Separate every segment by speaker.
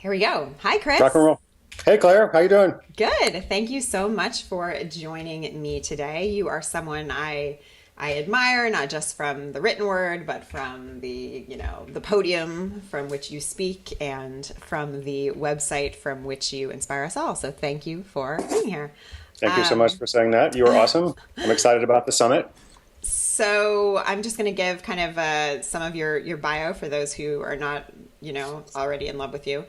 Speaker 1: Here we go. Hi,
Speaker 2: Rock and
Speaker 1: Chris.
Speaker 2: roll. Hey Claire, how you doing?
Speaker 1: Good. Thank you so much for joining me today. You are someone I admire, not just from the written word, but from the podium from which you speak and from the website from which you inspire us all. So thank you for being here.
Speaker 2: Thank you so much for saying that. You are awesome. I'm excited about the summit.
Speaker 1: So I'm just going to give kind of some of your bio for those who are not, already in love with you.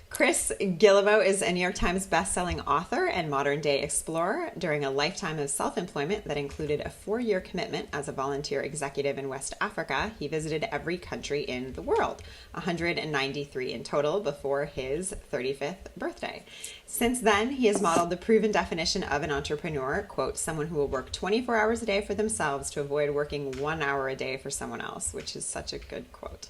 Speaker 1: Chris Guillebeau is a New York Times bestselling author and modern-day explorer. During a lifetime of self-employment that included a 4-year commitment as a volunteer executive in West Africa, he visited every country in the world, 193 in total before his 35th birthday. Since then, he has modeled the proven definition of an entrepreneur, quote, someone who will work 24 hours a day for themselves to avoid working 1 hour a day for someone else, which is such a good quote.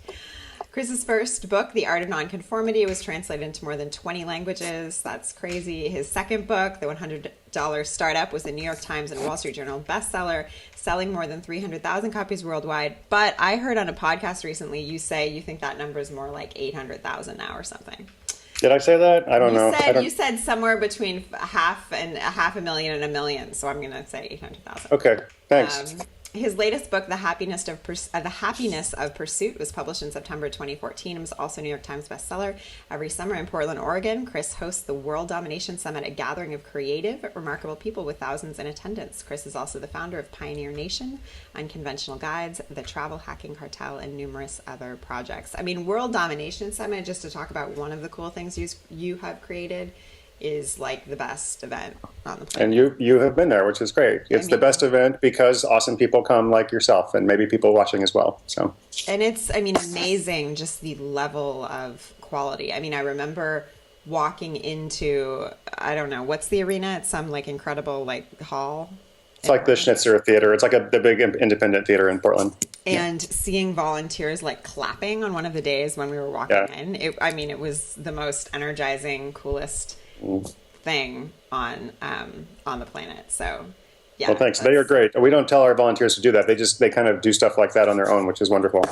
Speaker 1: Chris's first book, The Art of Nonconformity, was translated into more than 20 languages. That's crazy. His second book, The $100 Startup, was a New York Times and Wall Street Journal bestseller, selling more than 300,000 copies worldwide. But I heard on a podcast recently you say you think that number is more like 800,000 now or something.
Speaker 2: Did I say that? I don't know.
Speaker 1: You said somewhere between half a million and a million, so I'm going to say 800,000.
Speaker 2: Okay, thanks.
Speaker 1: His latest book, The Happiness of Pursuit, was published in September 2014 and was also a New York Times bestseller. Every summer in Portland, Oregon, Chris hosts the World Domination Summit, a gathering of creative, remarkable people with thousands in attendance. Chris is also the founder of Pioneer Nation, Unconventional Guides, the Travel Hacking Cartel, and numerous other projects. I mean, World Domination Summit, just to talk about one of the cool things you have created, is like the best event on the planet.
Speaker 2: And you have been there, which is great. It's the best event because awesome people come like yourself and maybe people watching as well. So,
Speaker 1: and it's, amazing just the level of quality. I remember walking into, I don't know, what's the arena? It's some like incredible like hall.
Speaker 2: It's like the Schnitzer Theater. It's like the big independent theater in Portland.
Speaker 1: And seeing volunteers like clapping on one of the days when we were walking in, it was the most energizing, coolest thing on the planet. So yeah.
Speaker 2: Well, thanks. They are great. We don't tell our volunteers to do that. They kind of do stuff like that on their own, which is wonderful.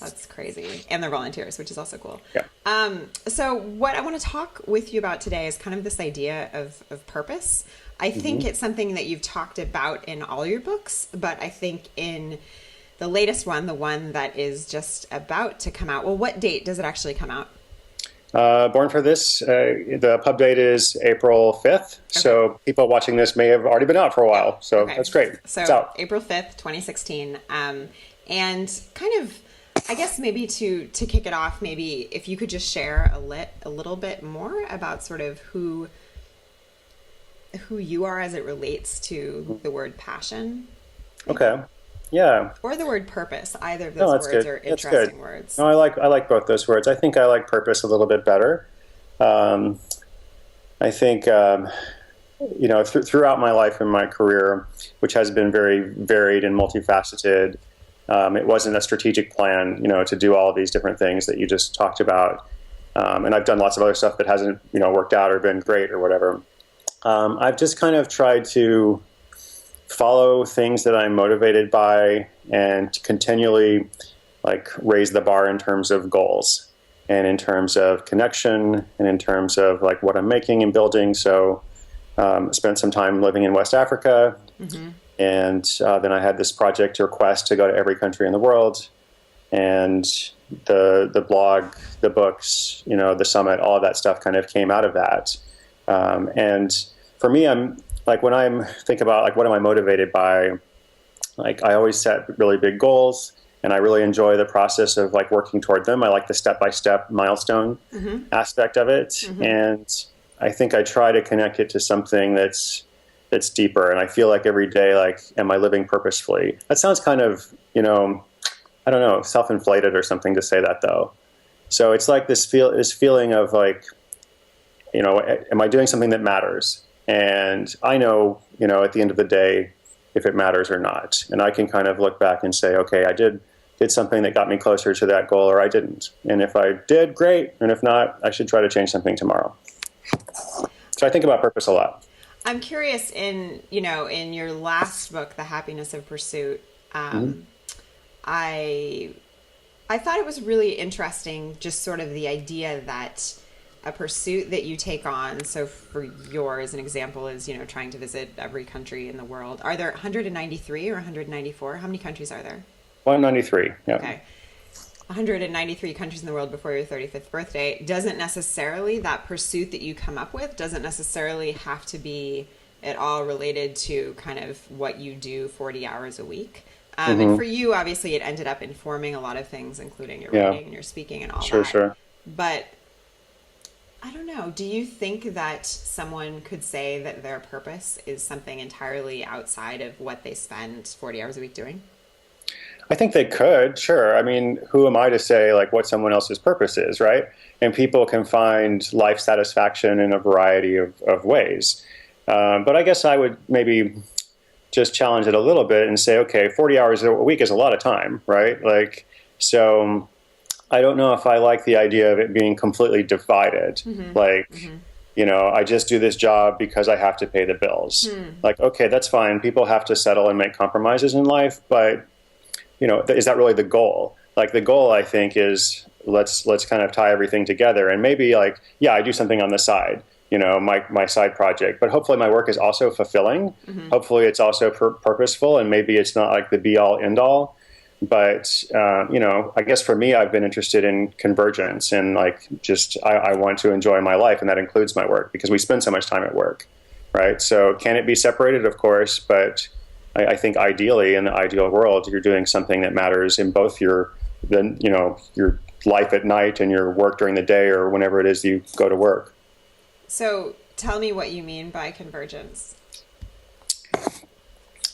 Speaker 1: That's crazy. And they're volunteers, which is also cool.
Speaker 2: Yeah.
Speaker 1: So what I want to talk with you about today is kind of this idea of purpose. I think it's something that you've talked about in all your books, but I think in the latest one, the one that is just about to come out. Well, what date does it actually come out?
Speaker 2: Born for This, the pub date is April 5th. Okay. So people watching this may have already been out for a while. So that's great.
Speaker 1: So
Speaker 2: it's out.
Speaker 1: April 5th, 2016. And kind of, I guess maybe to kick it off, maybe if you could just share a little bit more about sort of who you are as it relates to the word passion.
Speaker 2: Okay. Yeah.
Speaker 1: Or the word purpose. Either of those words are interesting words.
Speaker 2: No, I like both those words. I think I like purpose a little bit better. I think, throughout my life and my career, which has been very varied and multifaceted, it wasn't a strategic plan, to do all of these different things that you just talked about. And I've done lots of other stuff that hasn't, worked out or been great or whatever. I've just kind of tried to follow things that I'm motivated by and to continually raise the bar in terms of goals and in terms of connection and in terms of what I'm making and building. So spent some time living in West Africa, and then I had this project request to go to every country in the world, and the blog, the books, the summit, all of that stuff kind of came out of that. And for me, I'm when I think about what am I motivated by, I always set really big goals, and I really enjoy the process of working toward them. I like the step-by-step milestone aspect of it, and I think I try to connect it to something that's deeper. And I feel every day, am I living purposefully? That sounds kind of, I don't know, self-inflated or something to say that though. So it's this feeling of am I doing something that matters? And I know, at the end of the day, if it matters or not. And I can kind of look back and say, okay, I did something that got me closer to that goal, or I didn't. And if I did, great. And if not, I should try to change something tomorrow. So I think about purpose a lot.
Speaker 1: I'm curious in your last book, The Happiness of Pursuit, I thought it was really interesting, just sort of the idea that a pursuit that you take on. So for yours, an example is, trying to visit every country in the world. Are there 193 or 194? How many countries are there?
Speaker 2: 193. Yeah.
Speaker 1: Okay. 193 countries in the world before your 35th birthday. That pursuit that you come up with doesn't necessarily have to be at all related to kind of what you do 40 hours a week. And for you, obviously, it ended up informing a lot of things, including your writing and your speaking and all that.
Speaker 2: Sure.
Speaker 1: But I don't know. Do you think that someone could say that their purpose is something entirely outside of what they spend 40 hours a week doing?
Speaker 2: I think they could, sure. I mean, who am I to say like what someone else's purpose is, right? And people can find life satisfaction in a variety of ways. But I guess I would maybe just challenge it a little bit and say, okay, 40 hours a week is a lot of time, right? Like, so I don't know if I like the idea of it being completely divided. I just do this job because I have to pay the bills. Like, okay, that's fine. People have to settle and make compromises in life, but is that really the goal? Like the goal, I think, is let's kind of tie everything together. And maybe like, yeah, I do something on the side, my side project, but hopefully my work is also fulfilling. Hopefully it's also purposeful, and maybe it's not like the be all end all. But, I guess for me, I've been interested in convergence and like I want to enjoy my life. And that includes my work because we spend so much time at work. Right. So can it be separated? Of course. But I think ideally, in the ideal world, you're doing something that matters in both your life at night and your work during the day or whenever it is you go to work.
Speaker 1: So tell me what you mean by convergence.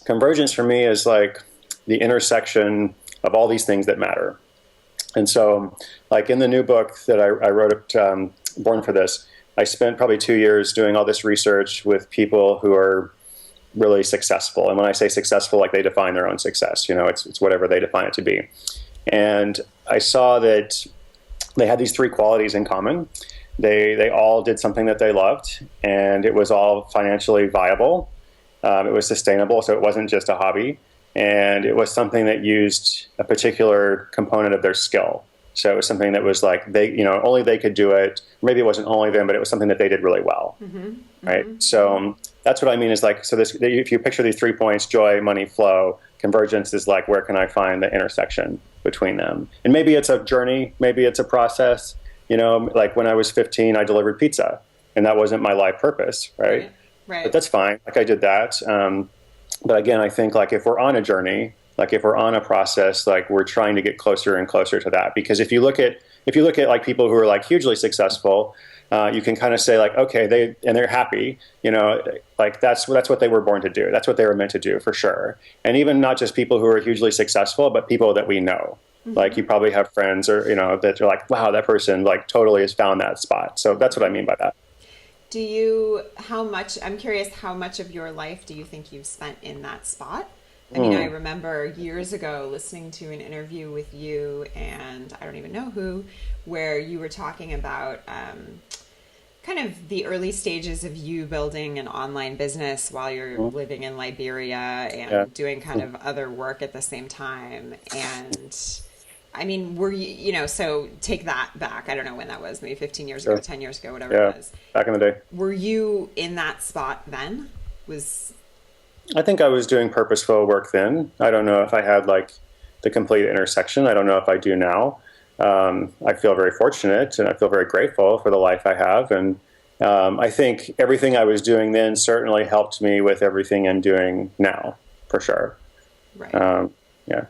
Speaker 2: Convergence for me is like the intersection of all these things that matter. And so like in the new book that I wrote at Born for This, I spent probably 2 years doing all this research with people who are really successful. And when I say successful, like they define their own success, it's whatever they define it to be. And I saw that they had these three qualities in common. They all did something that they loved, and it was all financially viable. It was sustainable, so it wasn't just a hobby. And it was something that used a particular component of their skill. So it was something that was like only they could do it. Maybe it wasn't only them, but it was something that they did really well, right? So that's what I mean is like, so if you picture these 3 points, joy, money, flow, convergence is like, where can I find the intersection between them? And maybe it's a journey, maybe it's a process. Like when I was 15, I delivered pizza, and that wasn't my life purpose, right? But that's fine. Like I did that. But again, I think like if we're on a journey, like if we're on a process, like we're trying to get closer and closer to that. Because if you look at like people who are like hugely successful, you can kind of say like, okay, they're happy, like that's what they were born to do. That's what they were meant to do for sure. And even not just people who are hugely successful, but people that we know. Like you probably have friends or, that you're like, wow, that person like totally has found that spot. So that's what I mean by that.
Speaker 1: I'm curious, how much of your life do you think you've spent in that spot? I mean, I remember years ago listening to an interview with you and I don't even know who, where you were talking about kind of the early stages of you building an online business while you're living in Liberia and doing kind of other work at the same time. And I mean, were you, so take that back. I don't know when that was, maybe 15 years ago, 10 years ago, whatever it was.
Speaker 2: Back in the day.
Speaker 1: Were you in that spot then?
Speaker 2: I think I was doing purposeful work then. I don't know if I had like the complete intersection. I don't know if I do now. I feel very fortunate and I feel very grateful for the life I have. And I think everything I was doing then certainly helped me with everything I'm doing now, for sure.
Speaker 1: Right.
Speaker 2: Yeah.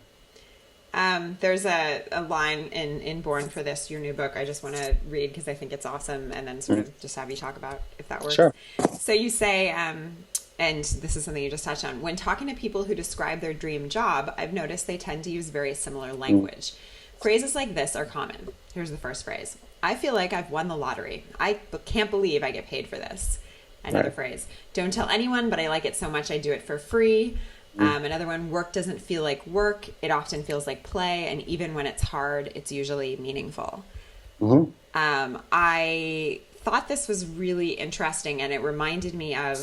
Speaker 1: There's a line in Born for This, your new book, I just want to read because I think it's awesome, and then sort of just have you talk about if that works.
Speaker 2: Sure.
Speaker 1: So you say, and this is something you just touched on, when talking to people who describe their dream job, I've noticed they tend to use very similar language. Phrases like this are common. Here's the first phrase. I feel like I've won the lottery. I can't believe I get paid for this. Another phrase. Don't tell anyone, but I like it so much I do it for free. Another one, work doesn't feel like work. It often feels like play. And even when it's hard, it's usually meaningful. I thought this was really interesting, and it reminded me of,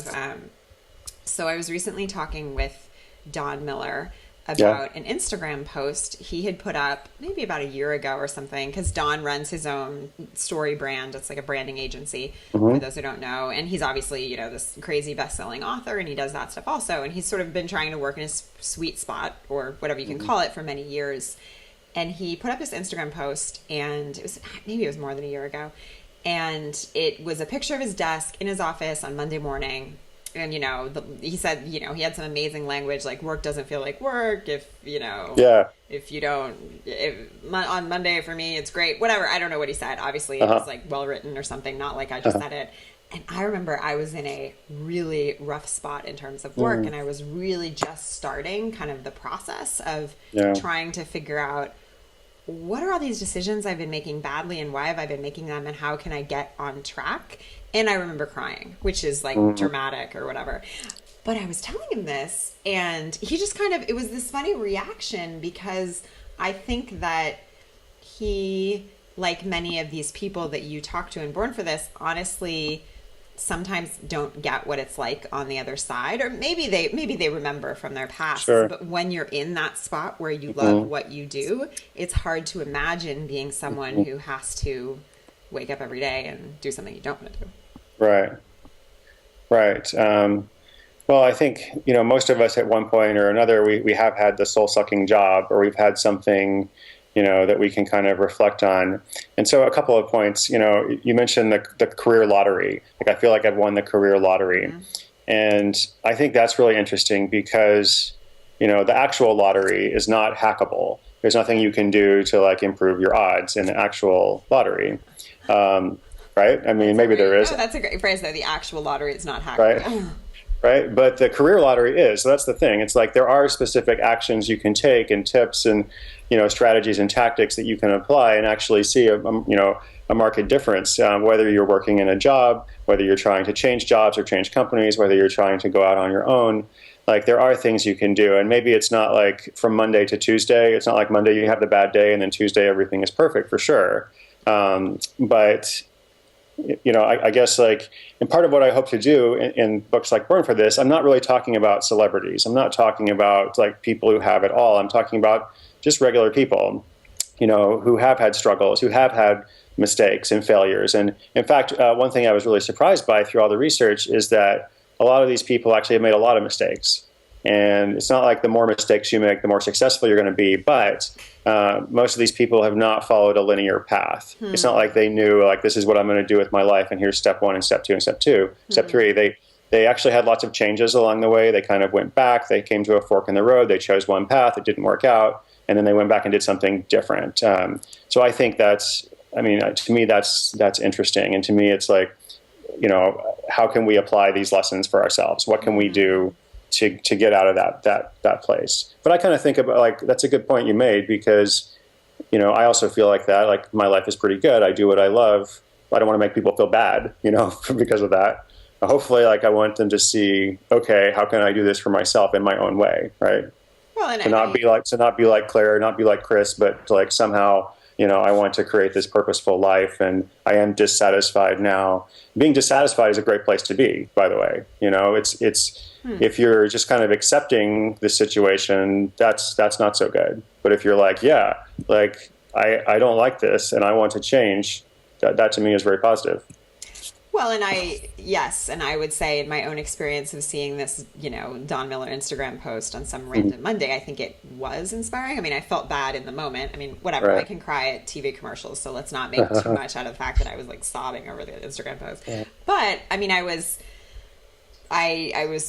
Speaker 1: so I was recently talking with Don Miller, about an Instagram post he had put up maybe about a year ago or something, because Don runs his own story brand. It's like a branding agency, for those who don't know. And he's obviously, you know, this crazy best-selling author, and he does that stuff also. And he's sort of been trying to work in his sweet spot, or whatever you can call it, for many years. And he put up this Instagram post, and maybe it was more than a year ago. And it was a picture of his desk in his office on Monday morning. And, you know, he said, you know, he had some amazing language, like work doesn't feel like work if, you know, if you don't, on Monday for me, it's great, whatever. I don't know what he said. Obviously it was like well written or something, not like I just said it. And I remember I was in a really rough spot in terms of work, and I was really just starting kind of the process of trying to figure out, what are all these decisions I've been making badly, and why have I been making them, and how can I get on track? And I remember crying, which is like dramatic or whatever. But I was telling him this, and he just kind of, it was this funny reaction, because I think that he, like many of these people that you talk to in Born for This, honestly sometimes don't get what it's like on the other side, or maybe they remember from their past. But when you're in that spot where you love what you do, it's hard to imagine being someone who has to wake up every day and do something you don't want to do. Right.
Speaker 2: Well, I think, you know, most of us at one point or another, we have had the soul-sucking job, or we've had something, you know, that we can kind of reflect on. And so a couple of points, you know, you mentioned the career lottery. Like, I feel like I've won the career lottery. And I think that's really interesting, because, you know, the actual lottery is not hackable. There's nothing you can do to like improve your odds in the actual lottery. Right? I mean, maybe there is.
Speaker 1: Oh, that's a great phrase, though. The actual lottery is not hackable.
Speaker 2: Right. But the career lottery is. So that's the thing. It's like there are specific actions you can take, and tips, and, you know, strategies and tactics that you can apply and actually see a market difference, whether you're working in a job, whether you're trying to change jobs or change companies, whether you're trying to go out on your own. Like, there are things you can do. And maybe it's not like from Monday to Tuesday. It's not like Monday you have the bad day and then Tuesday everything is perfect, for sure. But you know, I guess, like, and part of what I hope to do in books like Born for This, I'm not really talking about celebrities. I'm not talking about like people who have it all. I'm talking about just regular people, you know, who have had struggles, who have had mistakes and failures. And in fact, one thing I was really surprised by through all the research is that a lot of these people actually have made a lot of mistakes. And it's not like the more mistakes you make, the more successful you're going to be. But most of these people have not followed a linear path. It's not like they knew, like, this is what I'm going to do with my life, and here's step one and step two and step two. Step three, they actually had lots of changes along the way. They kind of went back. They came to a fork in the road. They chose one path. It didn't work out. And then they went back and did something different. So I think that's, I mean, to me, that's interesting. And to me, it's like, you know, how can we apply these lessons for ourselves? What can we do to get out of that place? But I kind of think about, like, that's a good point you made, because, you know, I also feel like that, like, my life is pretty good. I do what I love. I don't want to make people feel bad, you know, because of that. Hopefully, like, I want them to see, okay, how can I do this for myself in my own way, right?
Speaker 1: Well, and
Speaker 2: to not be like Claire, not be like Chris, but to, like, somehow, you know, I want to create this purposeful life, and I am dissatisfied now. Being dissatisfied is a great place to be, by the way. You know, it's if you're just kind of accepting the situation, that's not so good. But if you're like, yeah, like, I don't like this and I want to change, that to me is very positive.
Speaker 1: Well, and I would say in my own experience of seeing this, you know, Don Miller Instagram post on some random Monday, I think it was inspiring. I mean, I felt bad in the moment. I mean, whatever, right. I can cry at TV commercials, so let's not make too much out of the fact that I was like sobbing over the Instagram post. Yeah. But I mean, I was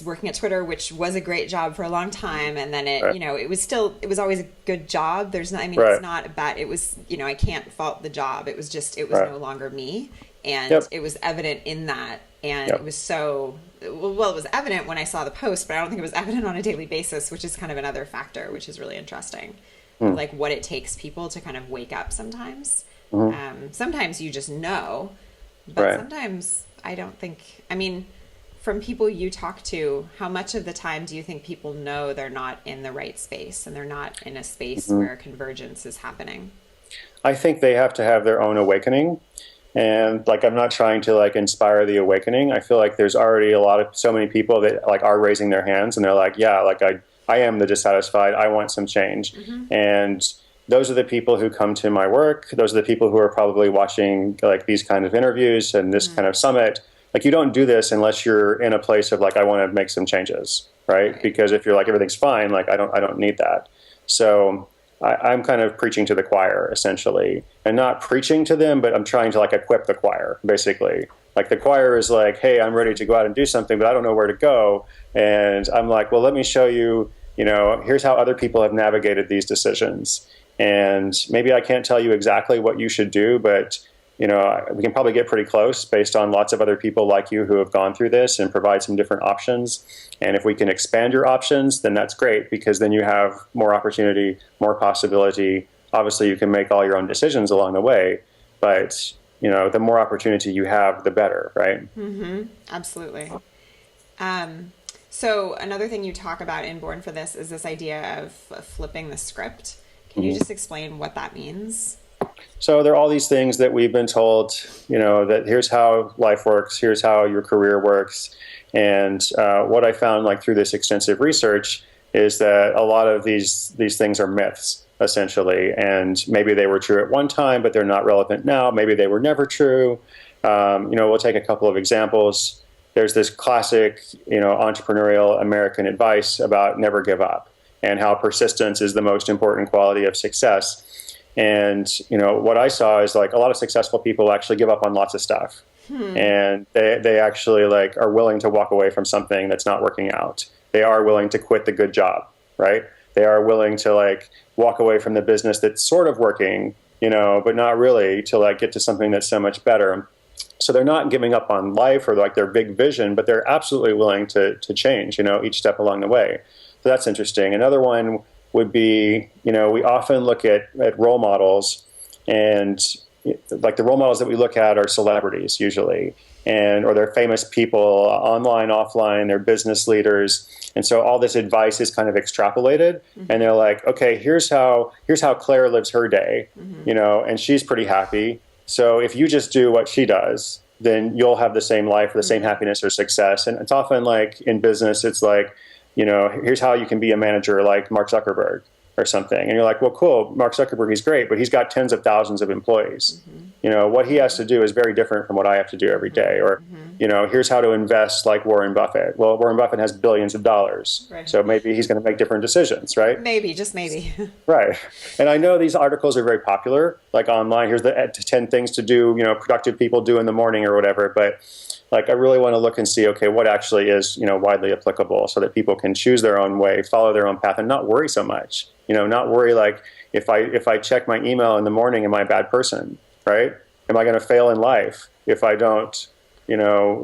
Speaker 1: working at Twitter, which was a great job for a long time. And then it, right. you know, it was always a good job. There's not, I mean, right. It's not a bad, it was, you know, I can't fault the job. It was just, it was right. no longer me. And yep. it was evident in that. And yep. it was so, well, it was evident when I saw the post, but I don't think it was evident on a daily basis, which is kind of another factor, which is really interesting. Like what it takes people to kind of wake up sometimes. Sometimes you just know, but right. sometimes I don't think, I mean, from people you talk to, how much of the time do you think people know they're not in the right space and they're not in a space where convergence is happening?
Speaker 2: I think they have to have their own awakening. And like, I'm not trying to like inspire the awakening. I feel like there's already so many people that like are raising their hands and they're like, yeah, like I am the dissatisfied. I want some change. And those are the people who come to my work. Those are the people who are probably watching like these kind of interviews and this kind of summit. Like, you don't do this unless you're in a place of like, I want to make some changes, right? Because if you're like, everything's fine, like I don't need that. So I'm kind of preaching to the choir essentially, and not preaching to them, but I'm trying to like equip the choir basically. Like, the choir is like, hey, I'm ready to go out and do something, but I don't know where to go. And I'm like, well, let me show you, here's how other people have navigated these decisions. And maybe I can't tell you exactly what you should do, but we can probably get pretty close based on lots of other people like you who have gone through this, and provide some different options. And if we can expand your options, then that's great, because then you have more opportunity, more possibility. Obviously, you can make all your own decisions along the way, but the more opportunity you have, the better, right?
Speaker 1: Absolutely. So another thing you talk about in Born for This is this idea of flipping the script. Can you just explain what that means?
Speaker 2: So there are all these things that we've been told, that here's how life works, here's how your career works. And what I found, like, through this extensive research, is that a lot of these things are myths, essentially. And maybe they were true at one time, but they're not relevant now. Maybe they were never true. We'll take a couple of examples. There's this classic, entrepreneurial American advice about never give up, and how persistence is the most important quality of success. And, what I saw is like a lot of successful people actually give up on lots of stuff. And they actually like are willing to walk away from something that's not working out. They are willing to quit the good job, right? They are willing to like walk away from the business that's sort of working, but not really, to like get to something that's so much better. So they're not giving up on life or like their big vision, but they're absolutely willing to change, each step along the way. So that's interesting. Another one would be, we often look at role models, and like the role models that we look at are celebrities usually, or they're famous people, online, offline, they're business leaders. And so all this advice is kind of extrapolated, and they're like, okay, here's how Claire lives her day, and she's pretty happy. So if you just do what she does, then you'll have the same life or the same happiness or success. And it's often like in business, it's like, here's how you can be a manager like Mark Zuckerberg or something. And you're like, well, cool, Mark Zuckerberg, he's great, but he's got tens of thousands of employees. What he has to do is very different from what I have to do every day. Or, here's how to invest like Warren Buffett. Well, Warren Buffett has billions of dollars. Right. So maybe he's going to make different decisions, right?
Speaker 1: Maybe, just maybe.
Speaker 2: Right. And I know these articles are very popular, like online. Here's the 10 things to do, productive people do in the morning or whatever. But like, I really want to look and see, okay, what actually is, widely applicable, so that people can choose their own way, follow their own path, and not worry so much. Not worry like, if I check my email in the morning, am I a bad person, right? Am I going to fail in life if I don't,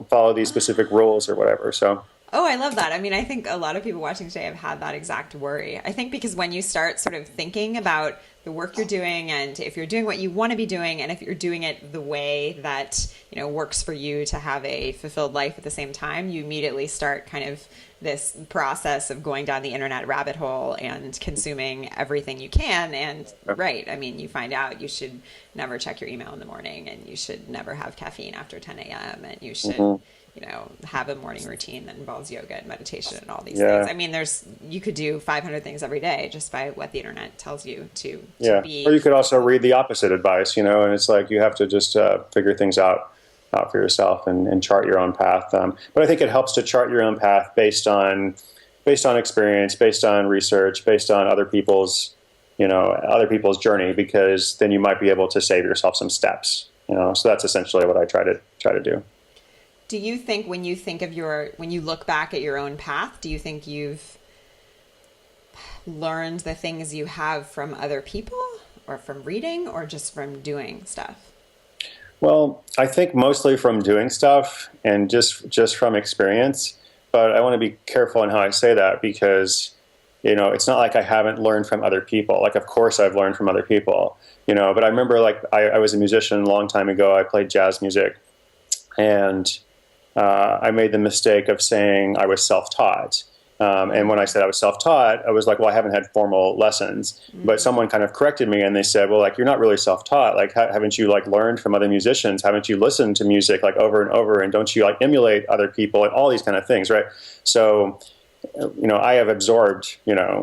Speaker 2: follow these specific rules or whatever? So.
Speaker 1: Oh, I love that. I mean, I think a lot of people watching today have had that exact worry. I think because when you start sort of thinking about the work you're doing, and if you're doing what you want to be doing, and if you're doing it the way that, works for you to have a fulfilled life at the same time, you immediately start kind of this process of going down the internet rabbit hole and consuming everything you can. And right, I mean, you find out you should never check your email in the morning, and you should never have caffeine after 10 a.m. and you should have a morning routine that involves yoga and meditation and all these things. I mean, you could do 500 things every day just by what the internet tells you to be.
Speaker 2: Or you could also read the opposite advice, and it's like you have to just figure things out for yourself and chart your own path. But I think it helps to chart your own path based on experience, based on research, based on other people's journey, because then you might be able to save yourself some steps. So that's essentially what I try to do.
Speaker 1: Do you think when you look back at your own path, do you think you've learned the things you have from other people, or from reading, or just from doing stuff?
Speaker 2: Well, I think mostly from doing stuff and just from experience. But I want to be careful in how I say that, because, it's not like I haven't learned from other people. Like, of course I've learned from other people, but I remember like I was a musician a long time ago. I played jazz music, and I made the mistake of saying I was self-taught. And when I said I was self-taught, I was like, well, I haven't had formal lessons. But someone kind of corrected me, and they said, well, like, you're not really self-taught. Like, haven't you like learned from other musicians? Haven't you listened to music like over and over? And don't you like emulate other people and all these kind of things, right? So I have absorbed,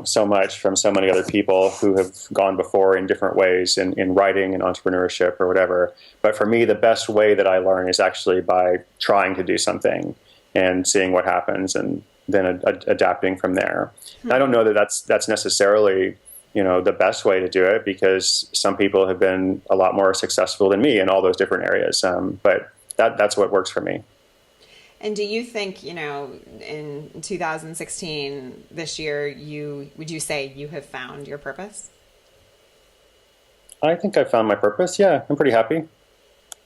Speaker 2: so much from so many other people who have gone before in different ways in writing and entrepreneurship or whatever. But for me, the best way that I learn is actually by trying to do something and seeing what happens and then adapting from there. And I don't know that that's necessarily, the best way to do it, because some people have been a lot more successful than me in all those different areas. But that's what works for me.
Speaker 1: And do you think, in 2016, this year, would you say you have found your purpose?
Speaker 2: I think I found my purpose. Yeah, I'm pretty happy.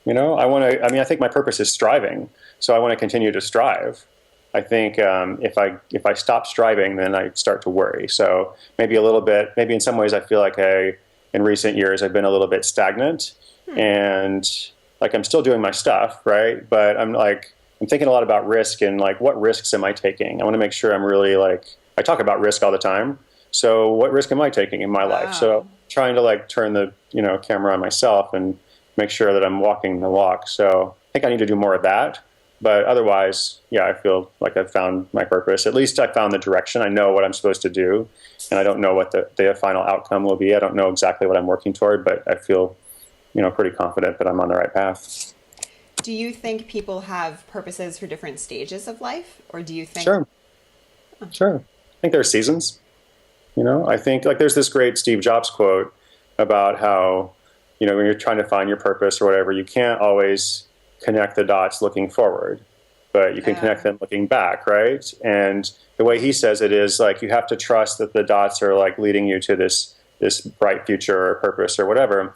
Speaker 2: I think my purpose is striving. So I want to continue to strive. I think if I stop striving, then I start to worry. So maybe a little bit, maybe in some ways I feel like in recent years, I've been a little bit stagnant and like I'm still doing my stuff, right? But I'm thinking a lot about risk and like, what risks am I taking? I want to make sure I'm really I talk about risk all the time. So what risk am I taking in my life? So trying to turn the, camera on myself and make sure that I'm walking the walk. So I think I need to do more of that. But otherwise, yeah, I feel like I've found my purpose. At least I found the direction. I know what I'm supposed to do. And I don't know what the final outcome will be. I don't know exactly what I'm working toward, but I feel, pretty confident that I'm on the right path.
Speaker 1: Do you think people have purposes for different stages of life? Or do you think...
Speaker 2: Sure. I think there are seasons. I think there's this great Steve Jobs quote about how, when you're trying to find your purpose or whatever, you can't always connect the dots looking forward, but you can connect them looking back, right? And the way he says it is you have to trust that the dots are leading you to this bright future or purpose or whatever.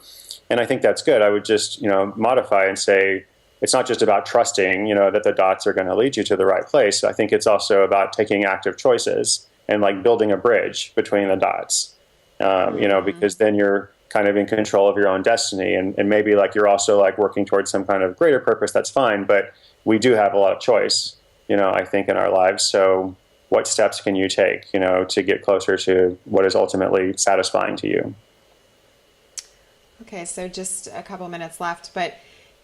Speaker 2: And I think that's good. I would just, modify and say, it's not just about trusting, that the dots are going to lead you to the right place. I think it's also about taking active choices and building a bridge between the dots, because then you're kind of in control of your own destiny. And maybe you're also working towards some kind of greater purpose. That's fine. But we do have a lot of choice, I think, in our lives. So what steps can you take, to get closer to what is ultimately satisfying to you?
Speaker 1: Okay. So just a couple minutes left, but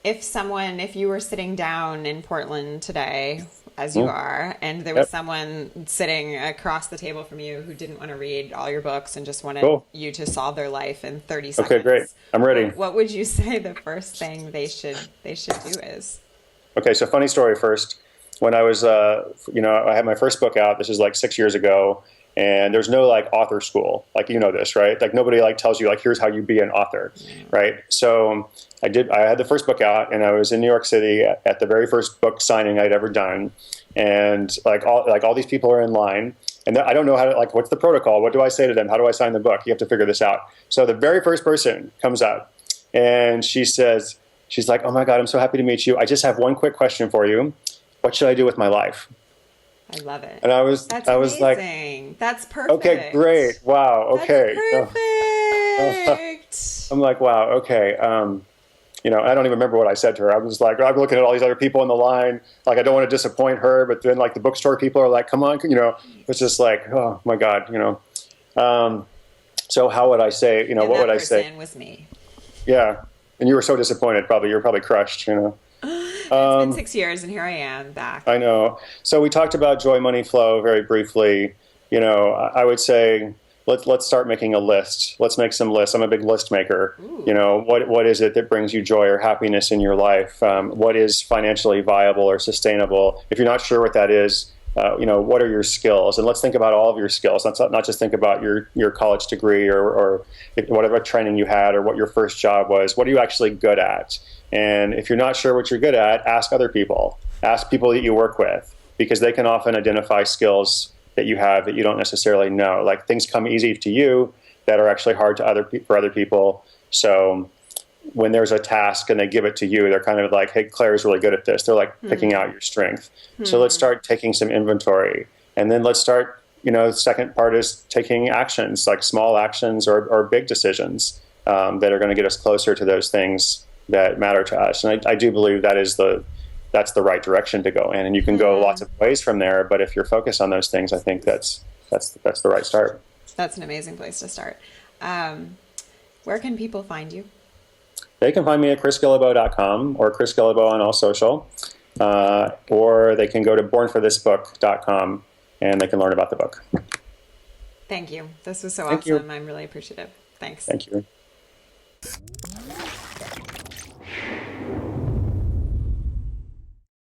Speaker 1: if you were sitting down in Portland today, as you are, and there was someone sitting across the table from you who didn't want to read all your books and just wanted you to solve their life in 30 seconds.
Speaker 2: Okay, great. I'm ready.
Speaker 1: What would you say the first thing they should do is?
Speaker 2: Okay, so funny story first. When I was, I had my first book out. This is 6 years ago. And there's no author school, this, right? Nobody tells you here's how you be an author, right? So I had the first book out, and I was in New York City at the very first book signing I'd ever done. And all these people are in line, and I don't know how to, what's the protocol? What do I say to them? How do I sign the book? You have to figure this out. So the very first person comes up and she's like, oh my God, I'm so happy to meet you. I just have one quick question for you. What should I do with my life?
Speaker 1: I love it.
Speaker 2: And I was
Speaker 1: amazing. That's perfect.
Speaker 2: Okay, great. Wow. Okay.
Speaker 1: That's perfect.
Speaker 2: I'm like, wow. Okay. I don't even remember what I said to her. I was I'm looking at all these other people in the line. I don't want to disappoint her, but then the bookstore people are come on, it's just oh my God, so how would I say, what would I say?
Speaker 1: That person was me.
Speaker 2: Yeah. And you were so disappointed, probably. You were probably crushed,
Speaker 1: It's been 6 years, and here I am back.
Speaker 2: I know. So we talked about joy, money, flow very briefly. I would say let's start making a list. Let's make some lists. I'm a big list maker. Ooh. What is it that brings you joy or happiness in your life? What is financially viable or sustainable? If you're not sure what that is, what are your skills? And let's think about all of your skills. Let's not just think about your college degree or whatever training you had or what your first job was. What are you actually good at? And if you're not sure what you're good at, ask other people. Ask people that you work with, because they can often identify skills that you have that you don't necessarily know. Things come easy to you that are actually hard for other people. So when there's a task and they give it to you, they're kind of hey, Claire's really good at this. They're picking out your strength. So let's start taking some inventory. And then let's start, the second part is taking actions, small actions or big decisions that are going to get us closer to those things that matter to us. And I do believe that's the right direction to go in. And you can go lots of ways from there, but if you're focused on those things, I think that's the right start.
Speaker 1: That's an amazing place to start. Where can people find you?
Speaker 2: They can find me at chrisguillebeau.com or Chris Guillebeau on all social, or they can go to bornforthisbook.com and they can learn about the book.
Speaker 1: Thank you. This was so
Speaker 2: Thank you.
Speaker 1: awesome. I'm really appreciative. Thanks.
Speaker 2: Thank you.